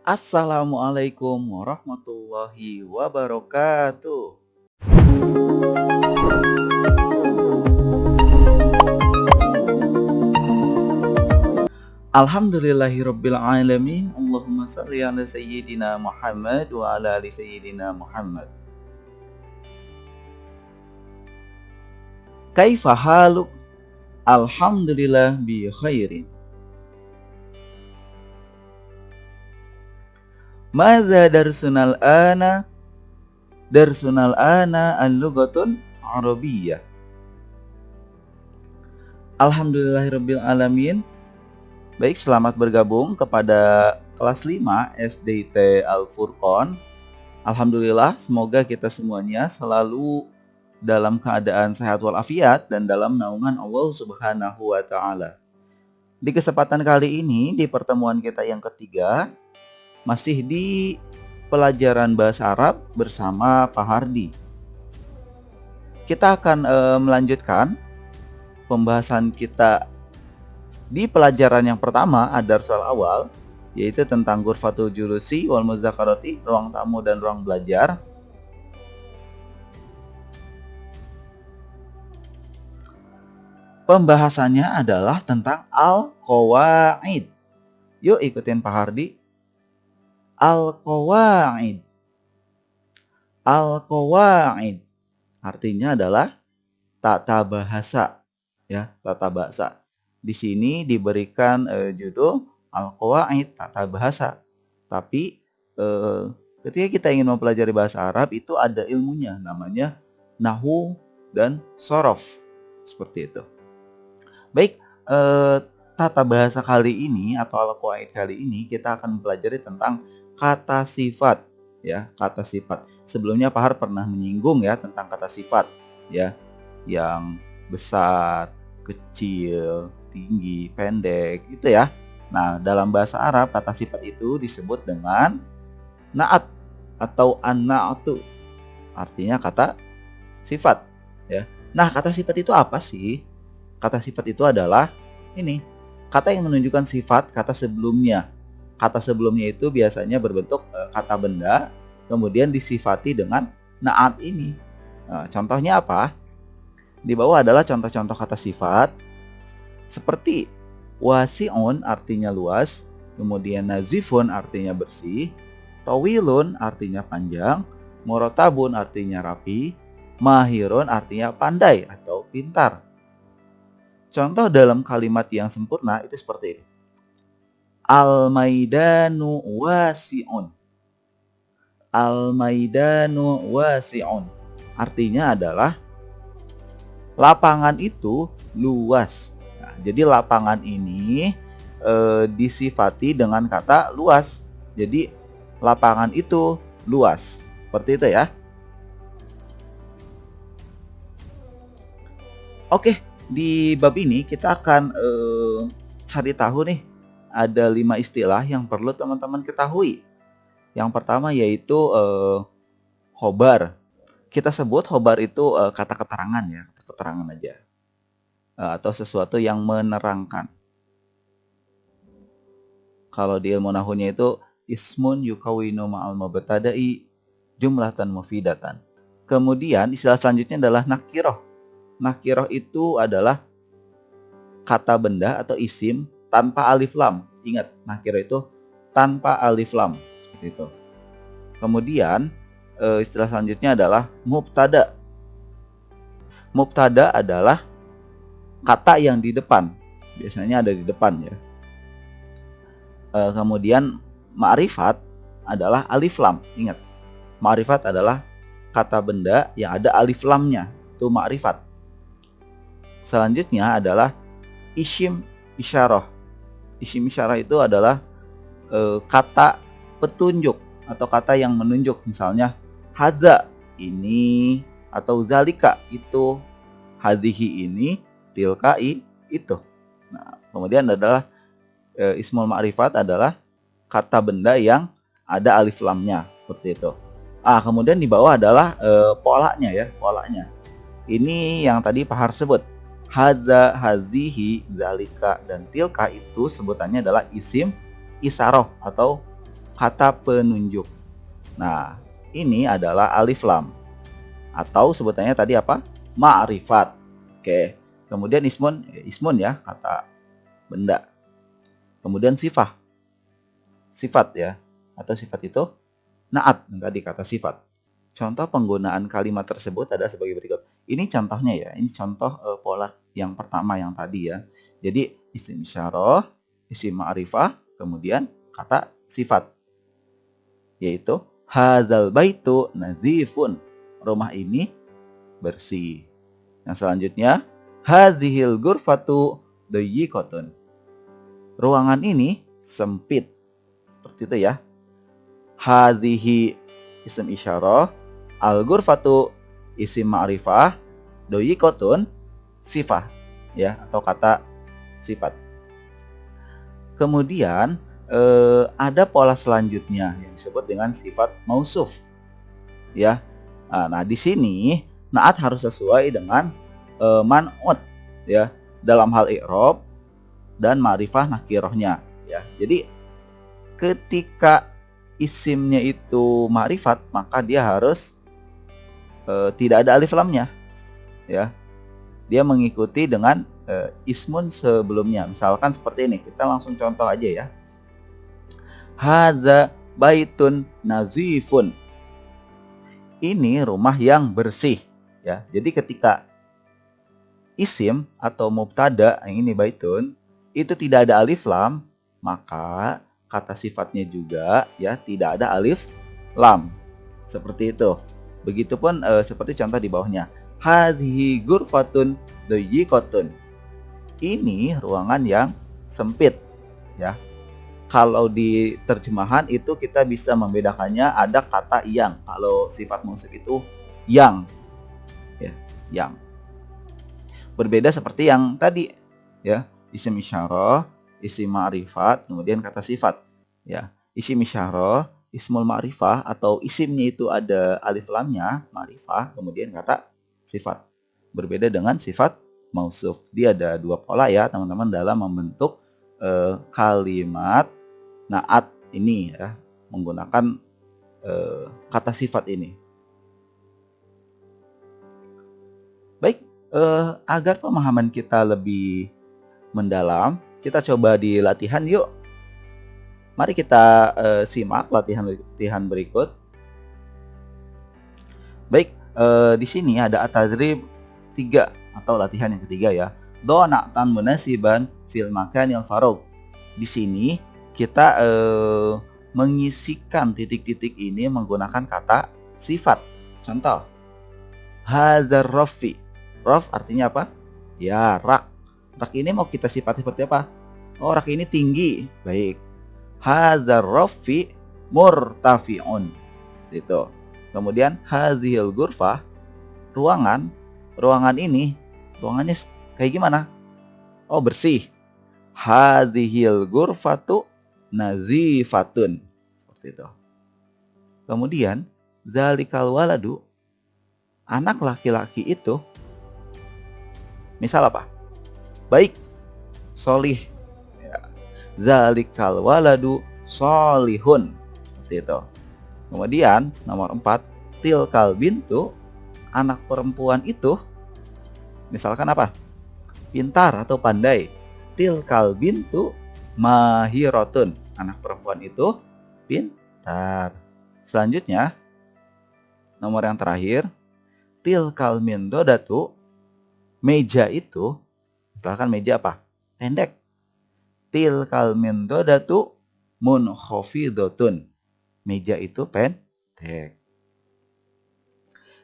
Assalamualaikum warahmatullahi wabarakatuh. Alhamdulillahirabbil alamin. Allahumma shalli ala sayyidina Muhammad wa ala ali sayyidina Muhammad. Kaifa haluk? Alhamdulillah bi khairin. Madza darsunal ana? Darsunal ana al-lughatul arabiyyah. Alhamdulillahirabbil alamin. Baik, selamat bergabung kepada kelas 5 SDIT Al-Furqon. Alhamdulillah, semoga kita semuanya selalu dalam keadaan sehat walafiat dan dalam naungan Allah Subhanahu wa taala. Di kesempatan kali ini, di pertemuan kita yang ketiga, masih di pelajaran bahasa Arab bersama Pak Hardi. Kita akan melanjutkan pembahasan kita di pelajaran yang pertama, ad-darsul awal, yaitu tentang ghurfatul julusi wal mudzakarati, ruang tamu dan ruang belajar. Pembahasannya adalah tentang al-qawaid. Yuk ikutin Pak Hardi. Al-qawaid. Al-qawaid artinya adalah tata bahasa, ya, tata bahasa. Di sini diberikan judul Al-Qawaid, tata bahasa. Tapi ketika kita ingin mempelajari bahasa Arab itu ada ilmunya, namanya Nahwu dan Shorof. Seperti itu. Baik, tata bahasa kali ini atau Al-Qawaid kali ini kita akan mempelajari tentang kata sifat, ya, kata sifat. Sebelumnya Pak Har pernah menyinggung ya tentang kata sifat, ya, yang besar, kecil, tinggi, pendek, itu ya. Nah, dalam bahasa Arab kata sifat itu disebut dengan na'at atau an-na'atu. Artinya kata sifat, ya. Nah, kata sifat itu apa sih? Kata sifat itu adalah ini, kata yang menunjukkan sifat kata sebelumnya. Kata sebelumnya itu biasanya berbentuk kata benda, kemudian disifati dengan na'at ini. Nah, contohnya apa? Di bawah adalah contoh-contoh kata sifat seperti wasi'un artinya luas, kemudian nazifun artinya bersih, tawilun artinya panjang, murotabun artinya rapi, mahirun artinya pandai atau pintar. Contoh dalam kalimat yang sempurna itu seperti ini. Al-maidanu wasi'un. Al-maidanu wasi'un artinya adalah lapangan itu luas. Nah, jadi lapangan ini disifati dengan kata luas. Jadi lapangan itu luas. Seperti itu ya. Oke, di bab ini kita akan cari tahu nih, ada 5 istilah yang perlu teman-teman ketahui. Yang pertama yaitu khobar. Kita sebut khobar itu kata keterangan ya, keterangan aja. Atau sesuatu yang menerangkan. Kalau di ilmu nahwunya itu ismun yukawinu ma'al mubtada'i jumlatan mufidatan. Kemudian istilah selanjutnya adalah nakiroh. Nakiroh itu adalah kata benda atau isim tanpa alif lam. Ingat, nakiroh itu tanpa alif lam. Seperti itu. Kemudian istilah selanjutnya adalah mubtada. Mubtada adalah kata yang di depan, biasanya ada di depan ya. Kemudian ma'rifat adalah alif lam. Ingat, ma'rifat adalah kata benda yang ada alif lamnya, itu ma'rifat. Selanjutnya adalah isim isyarah. Isim isyarah itu adalah kata petunjuk atau kata yang menunjuk, misalnya hadza ini atau zalika itu, hadhihi ini, tilkai itu. Nah, kemudian adalah ismul ma'rifat adalah kata benda yang ada alif lamnya, seperti itu. Kemudian di bawah adalah polanya ya, polanya. Ini yang tadi Pak Har sebut. Hadza, hadhihi, zalika dan tilka itu sebutannya adalah isim isyarah atau kata penunjuk. Nah, ini adalah alif lam atau sebutannya tadi apa? Ma'rifat. Oke. Kemudian ismun ya, kata benda. Kemudian sifat ya. Atau sifat itu naat, tadi kata sifat. Contoh penggunaan kalimat tersebut ada sebagai berikut. Ini contohnya ya, ini contoh pola yang pertama yang tadi ya. Jadi isim isyarah, isim ma'rifah, kemudian kata sifat. Yaitu hadzal baitu nazifun. Rumah ini bersih. Yang selanjutnya, hadzihil ghurfatu dayyikatun. Ruangan ini sempit. Seperti itu ya. Hadzihi isim isyarah, al-ghurfatu isim ma'rifah, dayyikatun sifah ya atau kata sifat. Kemudian ada pola selanjutnya yang disebut dengan sifat mausuf ya. Nah, di sini naat harus sesuai dengan man'ut ya dalam hal i'rab dan ma'rifah nakirahnya ya. Jadi ketika isimnya itu ma'rifat, maka dia harus tidak ada alif lamnya ya. Dia mengikuti dengan ismun sebelumnya. Misalkan seperti ini, kita langsung contoh aja ya. Hadza baitun nazifun. Ini rumah yang bersih ya. Jadi ketika isim atau mubtada, yang ini baitun, itu tidak ada alif lam, maka kata sifatnya juga ya tidak ada alif lam. Seperti itu. Begitupun seperti contoh di bawahnya. Hadhihi ghurfatun dayyikatun. Ini ruangan yang sempit ya. Kalau di terjemahan itu kita bisa membedakannya ada kata yang. Kalau sifat mausuf itu yang ya, yang. Berbeda seperti yang tadi ya, isim isyarah, isim ma'rifat, kemudian kata sifat ya. Isim isyarah, ismul ma'rifah atau isimnya itu ada alif lamnya, ma'rifah, kemudian kata sifat. Berbeda dengan sifat mausuf. Dia ada dua pola ya teman-teman dalam membentuk kalimat naat ini ya, menggunakan kata sifat ini. Baik, agar pemahaman kita lebih mendalam, kita coba di latihan yuk. Mari kita simak latihan berikut. Baik, di sini ada at-tadrib 3 atau latihan yang ketiga ya. Do na'tan munasiban fil makanil faragh. Di sini kita mengisikan titik-titik ini menggunakan kata sifat. Contoh, hadzal rafi. Raf artinya apa? Ya, rak. Rak ini mau kita sifat seperti apa? Oh, rak ini tinggi. Baik. Hadzal rafi murtafi'un. Itu. Kemudian hadzihil ghurfah, ruangan. Ruangan ini, ruangannya kayak gimana? Oh, bersih. Hadzihil ghurfatu nazifatun. Seperti itu. Kemudian zalikal waladu, anak laki-laki itu misal apa? Baik, solih ya. Zalikal waladu solihun. Seperti itu. Kemudian nomor 4, tilkal bintu, anak perempuan itu misalkan apa? Pintar atau pandai. Tilkal bintu mahirotun, anak perempuan itu pintar. Selanjutnya nomor yang terakhir, tilkal mindodatu, meja itu misalkan meja apa? Pendek. Tilkal mindodatu munkhafidotun, meja itu pendek.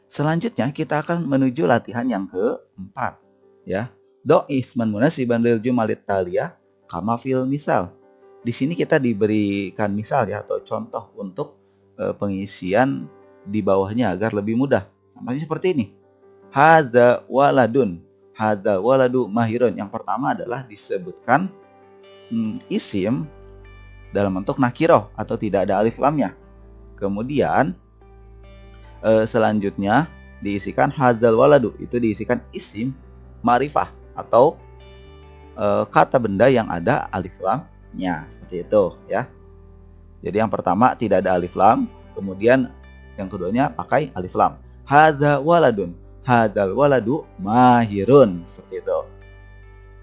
Selanjutnya kita akan menuju latihan yang keempat ya. Do isman munasiban lil jumalit taliyah kama fil misal. Di sini kita diberikan misal ya atau contoh untuk pengisian di bawahnya agar lebih mudah. Namanya seperti ini. Hadza waladun. Hadza waladu mahirun. Yang pertama adalah disebutkan isim dalam bentuk nakiroh atau tidak ada alif lamnya. Kemudian selanjutnya diisikan hadzal waladu, itu diisikan isim ma'rifah atau kata benda yang ada alif lamnya, seperti itu ya. Jadi yang pertama tidak ada alif lam, kemudian yang keduanya pakai alif lam. Hadza waladun, hadzal waladu mahirun, seperti itu.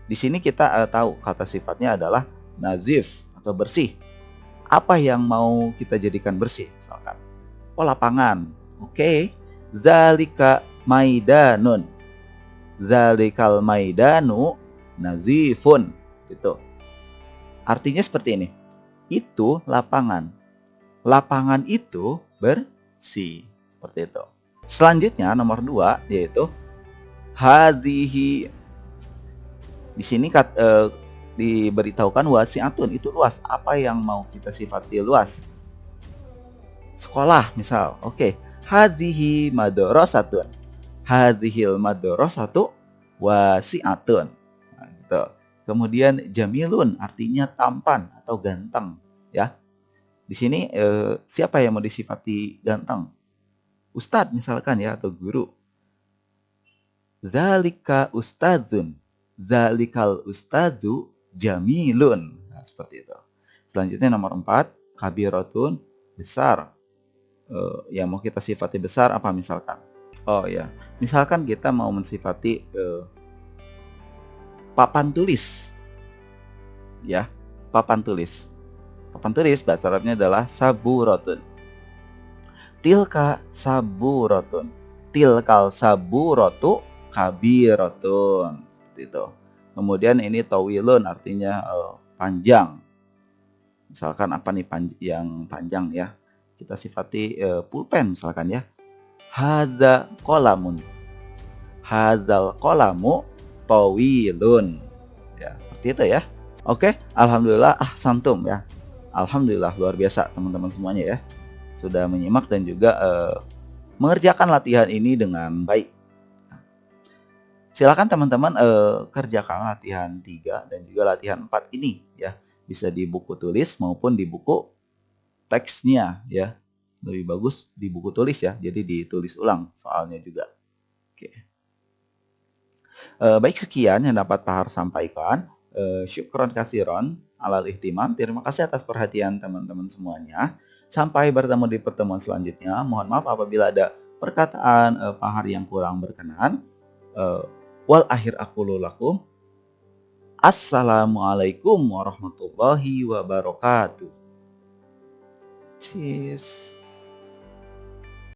Di sini kita tahu kata sifatnya adalah nazif atau bersih. Apa yang mau kita jadikan bersih? Misalkan, oh lapangan. Oke. Zalika maidanun. Zalikal maidanu nazifun. Gitu. Artinya seperti ini. Itu lapangan. Lapangan itu bersih. Seperti itu. Selanjutnya nomor 2 yaitu hadhihi. Di sini diberitahukan wasi'atun, itu luas. Apa yang mau kita sifati luas? Sekolah misal. Oke. Hadhihi madrasatun. Hadhil madrasatu wasi'atun. Nah, gitu. Kemudian jamilun artinya tampan atau ganteng, ya. Di sini siapa yang mau disifati ganteng? Ustadz misalkan ya, atau guru. Zalika ustadzun. Zalikal ustadzu jamilun. Nah, seperti itu. Selanjutnya nomor 4, kabiratun, besar. Yang mau kita sifati besar apa misalkan? Oh ya, misalkan kita mau mensifati papan tulis. Ya, papan tulis. Papan tulis bahasa Arabnya adalah saburatun. Tilka saburatun. Tilkal saburatu kabiratun. Itu. Kemudian ini tawilun artinya panjang. Misalkan apa nih yang panjang ya? Kita sifati pulpen misalkan ya. Hadza qalamun. Hadzal qalamu tawilun. Ya, seperti itu ya. Oke, alhamdulillah ahsantum ya. Alhamdulillah luar biasa teman-teman semuanya ya. Sudah menyimak dan juga mengerjakan latihan ini dengan baik. Silakan teman-teman kerjakan latihan 3 dan juga latihan 4 ini ya. Bisa di buku tulis maupun di buku teksnya ya. Lebih bagus di buku tulis ya. Jadi ditulis ulang soalnya juga. Oke. Baik, sekian yang dapat Pak Har sampaikan. Syukron kasiron alal ihtimam. Terima kasih atas perhatian teman-teman semuanya. Sampai bertemu di pertemuan selanjutnya. Mohon maaf apabila ada perkataan Pak Har yang kurang berkenan. Wal akhir aqulu lakum. Assalamualaikum warahmatullahi wabarakatuh. Cheers.